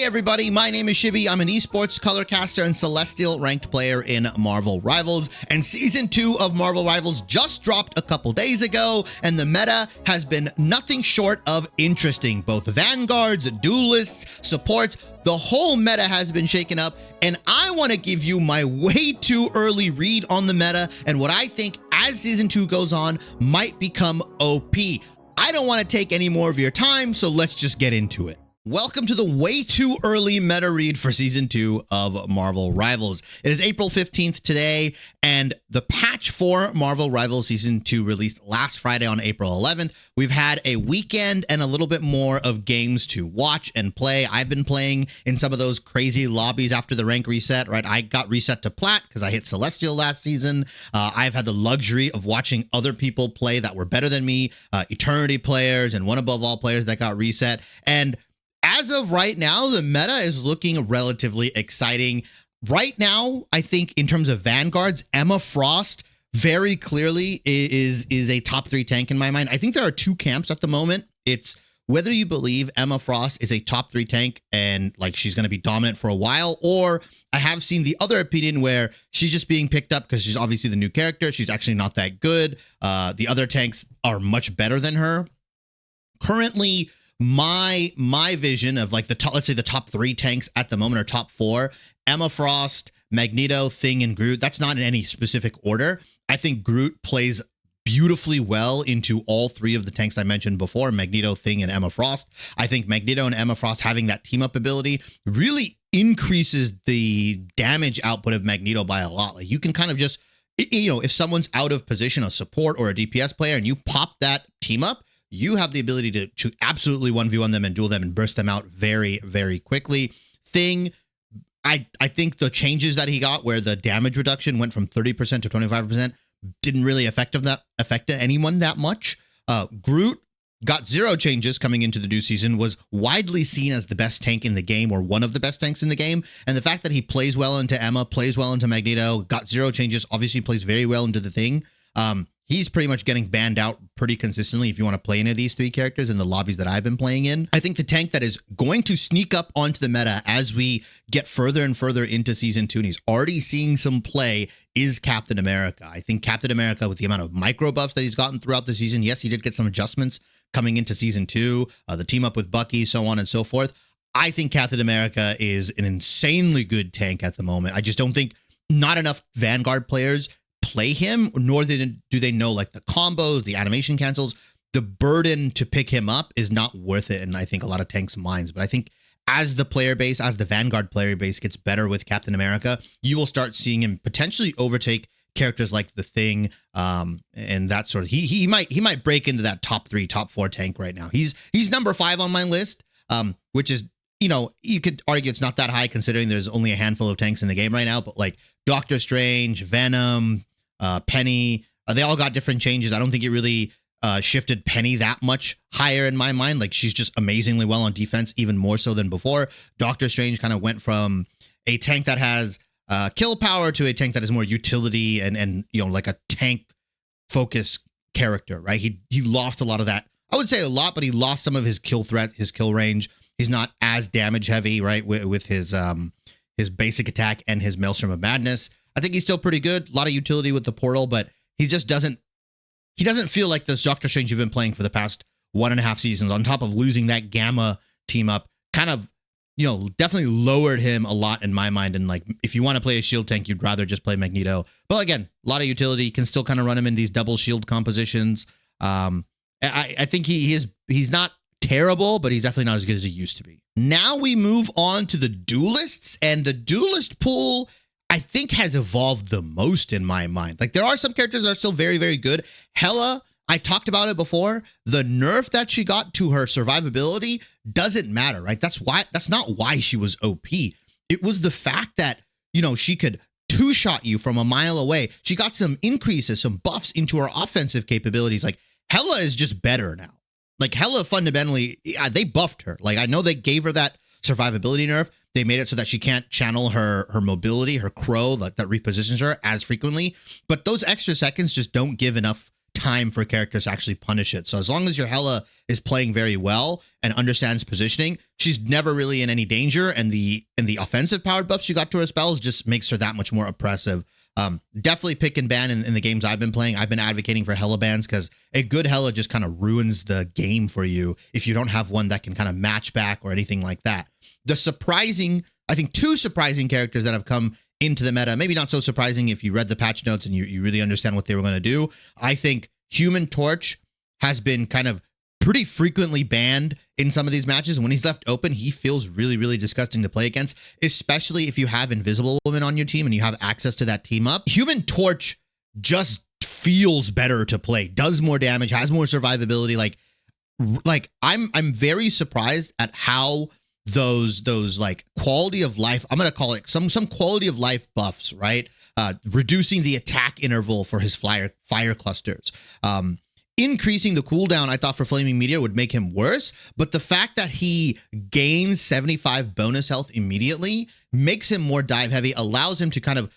Hey everybody, my name is Shibby. I'm an esports colorcaster and Celestial ranked player in Marvel Rivals, and Season 2 of Marvel Rivals just dropped a couple days ago, and the meta has been nothing short of interesting. Both Vanguards, Duelists, Supports, the whole meta has been shaken up, and I want to give you my way too early read on the meta and what I think as Season 2 goes on might become OP. I don't want to take any more of your time, so let's just get into it. Welcome to the way too early meta read for Season 2 of Marvel Rivals. It is April 15th today, and the patch for Marvel Rivals Season 2 released last Friday on April 11th. We've had a weekend and a little bit more of games to watch and play. I've been playing in some of those crazy lobbies after the rank reset, right? I got reset to Plat because I hit Celestial last season. I've had the luxury of watching other people play that were better than me, Eternity players and One Above All players that got reset. And as of right now, the meta is looking relatively exciting. Right now, I think in terms of Vanguards, Emma Frost very clearly is a top 3 tank in my mind. I think there are 2 camps at the moment. It's whether you believe Emma Frost is a top 3 tank and like she's going to be dominant for a while, or I have seen the other opinion where she's just being picked up because she's obviously the new character. She's actually not that good. The other tanks are much better than her. Currently, my vision of like the top, let's say the top 3 tanks at the moment, or top 4, Emma Frost, Magneto, Thing, and Groot. That's not in any specific order. I think Groot plays beautifully well into all 3 of the tanks I mentioned before, Magneto, Thing, and Emma Frost. I think Magneto and Emma Frost having that team up ability really increases the damage output of Magneto by a lot. Like you can kind of just, you know, if someone's out of position, a support or a DPS player, and you pop that team up, you have the ability to absolutely 1v1 them and duel them and burst them out very, very quickly. Thing, I think the changes that he got where the damage reduction went from 30% to 25% didn't really affect anyone that much. Groot got 0 changes coming into the new season, was widely seen as the best tank in the game or one of the best tanks in the game. And the fact that he plays well into Emma, plays well into Magneto, got 0 changes, obviously plays very well into the Thing. He's pretty much getting banned out pretty consistently if you want to play any of these 3 characters in the lobbies that I've been playing in. I think the tank that is going to sneak up onto the meta as we get further and further into Season 2, and he's already seeing some play, is Captain America. I think Captain America, with the amount of micro buffs that he's gotten throughout the season, yes, he did get some adjustments coming into Season 2, the team up with Bucky, so on and so forth. I think Captain America is an insanely good tank at the moment. I just don't think not enough Vanguard players play him, nor do they know like the combos, the animation cancels. The burden to pick him up is not worth it, and I think a lot of tanks' minds. But I think as the player base, as the Vanguard player base gets better with Captain America, you will start seeing him potentially overtake characters like the Thing, and that sort of. He might break into that top 3, top 4 tank right now. He's number 5 on my list, which is, you know, you could argue it's not that high considering there's only a handful of tanks in the game right now. But like Doctor Strange, Venom, Penny, they all got different changes. I don't think it really shifted Penny that much higher in my mind. Like she's just amazingly well on defense, even more so than before. Doctor Strange kind of went from a tank that has kill power to a tank that is more utility and you know, like a tank focus character, right? He lost a lot of that. I would say a lot, but he lost some of his kill threat, his kill range. He's not as damage heavy, right? With his basic attack and his Maelstrom of Madness. I think he's still pretty good. A lot of utility with the portal, but he just doesn't feel like this Doctor Strange you've been playing for the past 1.5 seasons, on top of losing that Gamma team up, kind of, you know, definitely lowered him a lot in my mind. And like, if you want to play a shield tank, you'd rather just play Magneto. But again, a lot of utility. You can still kind of run him in these double shield compositions. I think he's not terrible, but he's definitely not as good as he used to be. Now we move on to the duelists, and the duelist pool I think has evolved the most in my mind. Like there are some characters that are still very, very good. Hela, I talked about it before. The nerf that she got to her survivability doesn't matter, right? That's not why she was OP. It was the fact that, you know, she could 2-shot you from a mile away. She got some increases, some buffs into her offensive capabilities. Like Hela is just better now. Like Hela fundamentally, they buffed her. Like I know they gave her that survivability nerf. They made it so that she can't channel her mobility, her crow, like that repositions her as frequently. But those extra seconds just don't give enough time for characters to actually punish it. So as long as your Hela is playing very well and understands positioning, she's never really in any danger. And the offensive powered buffs she got to her spells just makes her that much more oppressive. Definitely pick and ban in the games I've been playing. I've been advocating for Hela bans because a good Hela just kind of ruins the game for you if you don't have one that can kind of match back or anything like that. I think two surprising characters that have come into the meta, maybe not so surprising if you read the patch notes and you really understand what they were going to do. I think Human Torch has been kind of pretty frequently banned in some of these matches. When he's left open, he feels really, really disgusting to play against, especially if you have Invisible Woman on your team and you have access to that team up. Human Torch just feels better to play, does more damage, has more survivability. Like I'm very surprised at how those like quality of life, I'm going to call it some quality of life buffs, right? Reducing the attack interval for his fire clusters. Increasing the cooldown, I thought for Flaming Meteor would make him worse, but the fact that he gains 75 bonus health immediately makes him more dive heavy, allows him to kind of,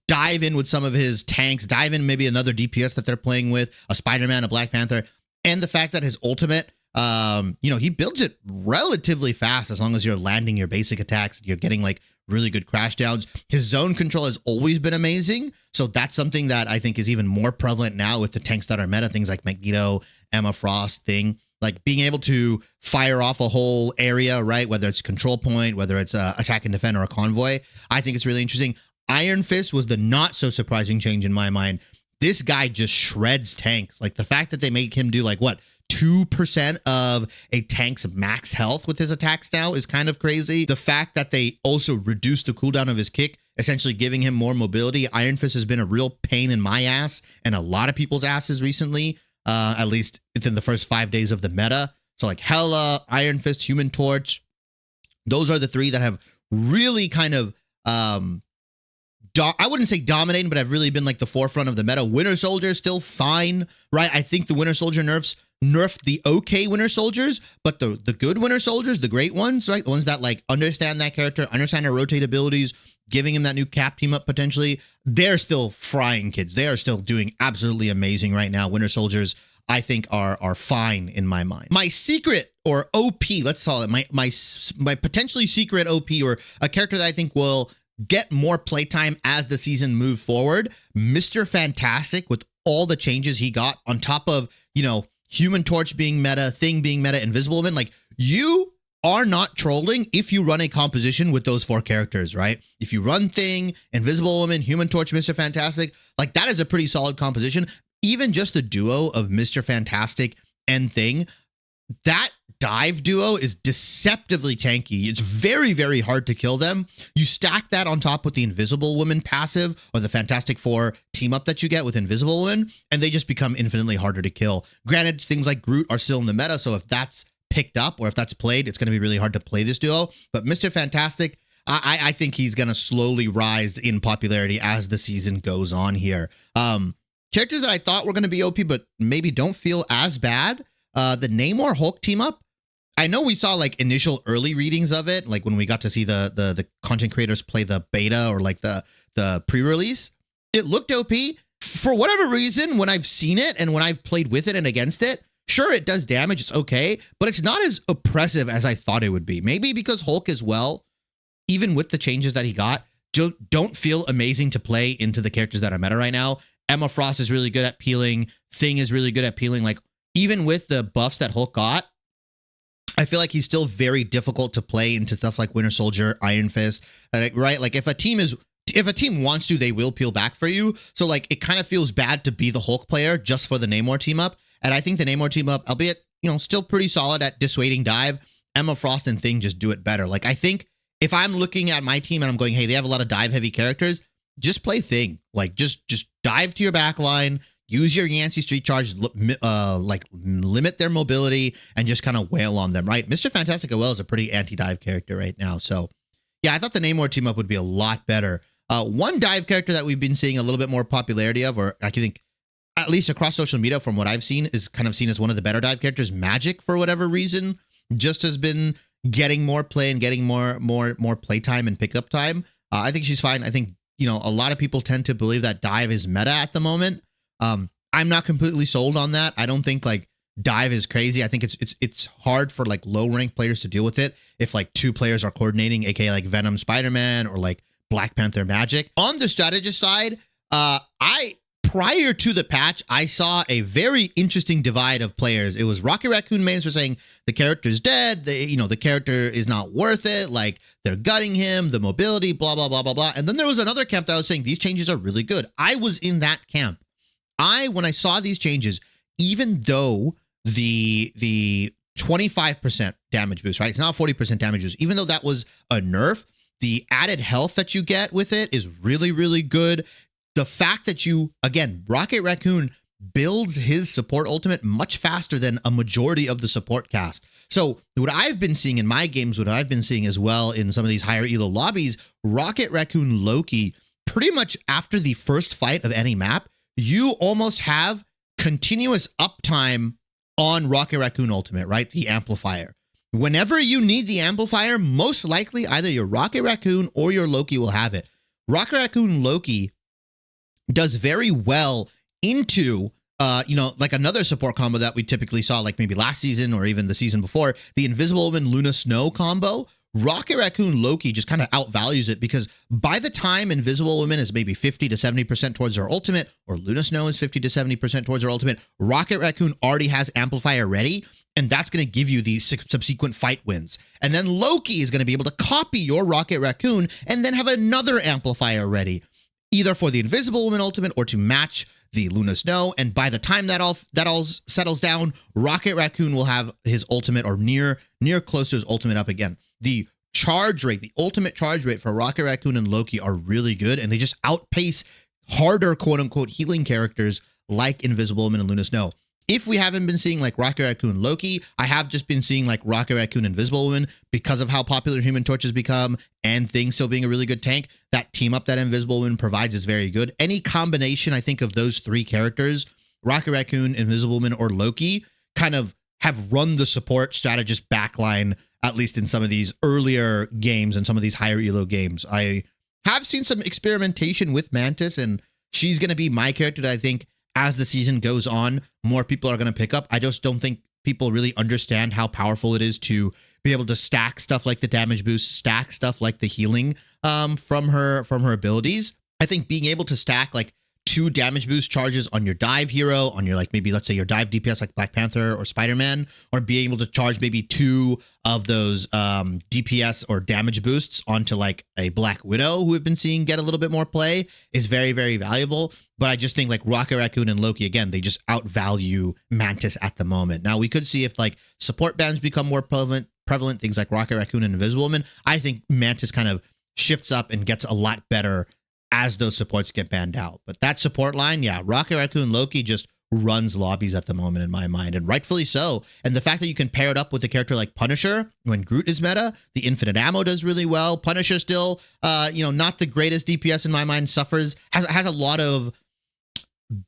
dive in with some of his tanks, dive in maybe another DPS that they're playing with, a Spider-Man, a Black Panther, and the fact that his ultimate, he builds it relatively fast as long as you're landing your basic attacks, you're getting like really good crash downs. His zone control has always been amazing. So that's something that I think is even more prevalent now with the tanks that are meta, things like Magneto, Emma Frost thing, like being able to fire off a whole area, right? Whether it's control point, whether it's attack and defend or a convoy. I think it's really interesting. Iron Fist was the not so surprising change in my mind. This guy just shreds tanks. Like the fact that they make him do 2% of a tank's max health with his attacks now is kind of crazy. The fact that they also reduced the cooldown of his kick, essentially giving him more mobility. Iron Fist has been a real pain in my ass and a lot of people's asses recently, at least within the first 5 days of the meta. So like Hela, Iron Fist, Human Torch, those are the three that have really kind of, I wouldn't say dominating, but have really been like the forefront of the meta. Winter Soldier is still fine, right? I think the Winter Soldier nerfed the okay Winter Soldiers, but the good Winter Soldiers, the great ones, right? The ones that like understand that character, understand their rotate abilities, giving him that new cap team up potentially, they're still frying kids. They are still doing absolutely amazing right now. Winter Soldiers, I think, are fine in my mind. My secret or OP, let's call it my potentially secret OP, or a character that I think will get more playtime as the season moves forward, Mr. Fantastic, with all the changes he got on top of, Human Torch being meta, Thing being meta, Invisible Woman. Like, you are not trolling if you run a composition with those four characters, right? If you run Thing, Invisible Woman, Human Torch, Mr. Fantastic, like that is a pretty solid composition. Even just the duo of Mr. Fantastic and Thing, that dive duo is deceptively tanky. It's very, very hard to kill them. You stack that on top with the Invisible Woman passive or the Fantastic Four team up that you get with Invisible Woman, and they just become infinitely harder to kill. Granted, things like Groot are still in the meta, so if that's picked up or if that's played, it's going to be really hard to play this duo. But Mr. Fantastic, I think he's going to slowly rise in popularity as the season goes on here. Characters that I thought were going to be OP, but maybe don't feel as bad. The Namor Hulk team up. I know we saw like initial early readings of it, like when we got to see the content creators play the beta or like the pre-release. It looked OP. For whatever reason, when I've seen it and when I've played with it and against it, sure, it does damage, it's okay, but it's not as oppressive as I thought it would be. Maybe because Hulk as well, even with the changes that he got, don't feel amazing to play into the characters that are meta right now. Emma Frost is really good at peeling. Thing is really good at peeling. Like, even with the buffs that Hulk got, I feel like he's still very difficult to play into stuff like Winter Soldier, Iron Fist, right? Like if a team wants to, they will peel back for you. So like it kind of feels bad to be the Hulk player just for the Namor team up. And I think the Namor team up, albeit, still pretty solid at dissuading dive, Emma Frost and Thing just do it better. Like I think if I'm looking at my team and I'm going, hey, they have a lot of dive heavy characters, just play Thing. Like just dive to your back line. Use your Yancey Street Charge, like limit their mobility and just kind of wail on them, right? Mr. Fantastic as well is a pretty anti-dive character right now. So yeah, I thought the Namor team up would be a lot better. One dive character that we've been seeing a little bit more popularity of, or I think at least across social media from what I've seen, is kind of seen as one of the better dive characters. Magic, for whatever reason, just has been getting more play and getting more playtime and pickup time. I think she's fine. I think, a lot of people tend to believe that dive is meta at the moment. I'm not completely sold on that. I don't think like dive is crazy. I think it's hard for like low rank players to deal with it if like two players are coordinating, aka like Venom Spider-Man or like Black Panther Magic. On the strategist side, prior to the patch, I saw a very interesting divide of players. It was Rocket Raccoon mains were saying the character's dead, the character is not worth it, like they're gutting him, the mobility, blah, blah, blah, blah, blah. And then there was another camp that was saying these changes are really good. I was in that camp. When I saw these changes, even though the 25% damage boost, right? It's not 40% damage boost. Even though that was a nerf, the added health that you get with it is really, really good. The fact that Rocket Raccoon builds his support ultimate much faster than a majority of the support cast. So what I've been seeing in my games, what I've been seeing as well in some of these higher elo lobbies, Rocket Raccoon Loki, pretty much after the first fight of any map, you almost have continuous uptime on Rocket Raccoon ultimate, right? The amplifier. Whenever you need the amplifier, most likely either your Rocket Raccoon or your Loki will have it. Rocket Raccoon Loki does very well into, like another support combo that we typically saw like maybe last season or even the season before, the Invisible Woman Luna Snow combo. Rocket Raccoon Loki just kind of outvalues it because by the time Invisible Woman is maybe 50 to 70% towards her ultimate, or Luna Snow is 50 to 70% towards her ultimate, Rocket Raccoon already has amplifier ready, and that's going to give you the subsequent fight wins. And then Loki is going to be able to copy your Rocket Raccoon and then have another amplifier ready, either for the Invisible Woman ultimate or to match the Luna Snow. And by the time that all settles down, Rocket Raccoon will have his ultimate or near close to his ultimate up again. The charge rate, the ultimate charge rate for Rocket Raccoon and Loki are really good, and they just outpace harder quote unquote healing characters like Invisible Woman and Luna Snow. If we haven't been seeing like Rocket Raccoon Loki, I have just been seeing like Rocket Raccoon Invisible Woman because of how popular Human Torch has become and things still being a really good tank. That team up that Invisible Woman provides is very good. Any combination, I think, of those three characters, Rocket Raccoon, Invisible Woman, or Loki, kind of have run the support strategist backline, at least in some of these earlier games and some of these higher elo games. I have seen some experimentation with Mantis, and she's going to be my character that I think as the season goes on, more people are going to pick up. I just don't think people really understand how powerful it is to be able to stack stuff like the damage boost, stack stuff like the healing from her abilities. I think being able to stack like 2 damage boost charges on your dive hero, on your like maybe let's say your dive DPS like Black Panther or Spider-Man, or being able to charge maybe 2 of those DPS or damage boosts onto like a Black Widow who we've been seeing get a little bit more play is very, very valuable. But I just think like Rocket Raccoon and Loki, again, they just outvalue Mantis at the moment. Now we could see if like support bans become more prevalent, things like Rocket Raccoon and Invisible Woman. I think Mantis kind of shifts up and gets a lot better as those supports get banned out. But that support line, yeah, Rocket Raccoon Loki just runs lobbies at the moment in my mind, and rightfully so. And the fact that you can pair it up with a character like Punisher when Groot is meta, the infinite ammo does really well. Punisher still, not the greatest DPS in my mind, has a lot of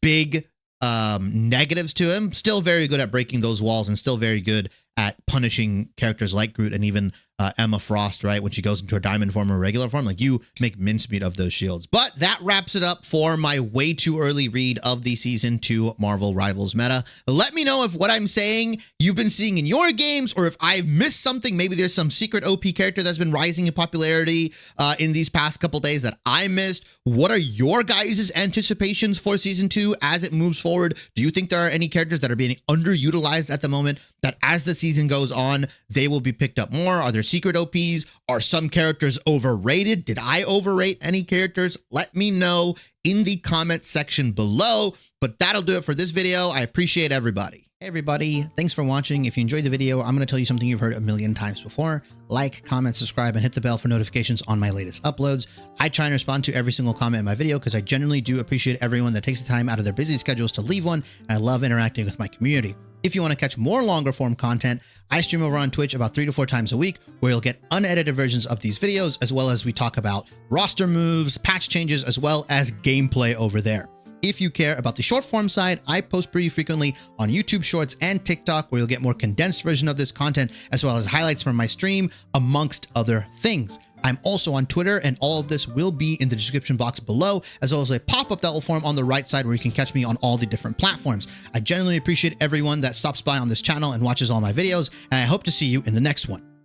big negatives to him. Still very good at breaking those walls and still very good at punishing characters like Groot and even Emma Frost, right? When she goes into her diamond form or regular form, like you make mincemeat of those shields. But that wraps it up for my way too early read of the Season 2 Marvel Rivals meta. Let me know if what I'm saying you've been seeing in your games, or if I've missed something. Maybe there's some secret OP character that's been rising in popularity in these past couple days that I missed. What are your guys' anticipations for Season 2 as it moves forward? Do you think there are any characters that are being underutilized at the moment that as the season goes on, they will be picked up more? Are there secret OPs? Are some characters overrated? Did I overrate any characters? Let me know in the comment section below. But that'll do it for this video. I appreciate everybody. Hey everybody, thanks for watching. If you enjoyed the video, I'm going to tell you something you've heard a million times before. Like, comment, subscribe, and hit the bell for notifications on my latest uploads. I try and respond to every single comment in my video because I genuinely do appreciate everyone that takes the time out of their busy schedules to leave one, and I love interacting with my community. If you want to catch more longer form content, I stream over on Twitch about 3 to 4 times a week, where you'll get unedited versions of these videos, as well as we talk about roster moves, patch changes, as well as gameplay over there. If you care about the short form side, I post pretty frequently on YouTube Shorts and TikTok, where you'll get more condensed version of this content, as well as highlights from my stream, amongst other things. I'm also on Twitter, and all of this will be in the description box below, as well as a pop-up that will form on the right side where you can catch me on all the different platforms. I genuinely appreciate everyone that stops by on this channel and watches all my videos, and I hope to see you in the next one.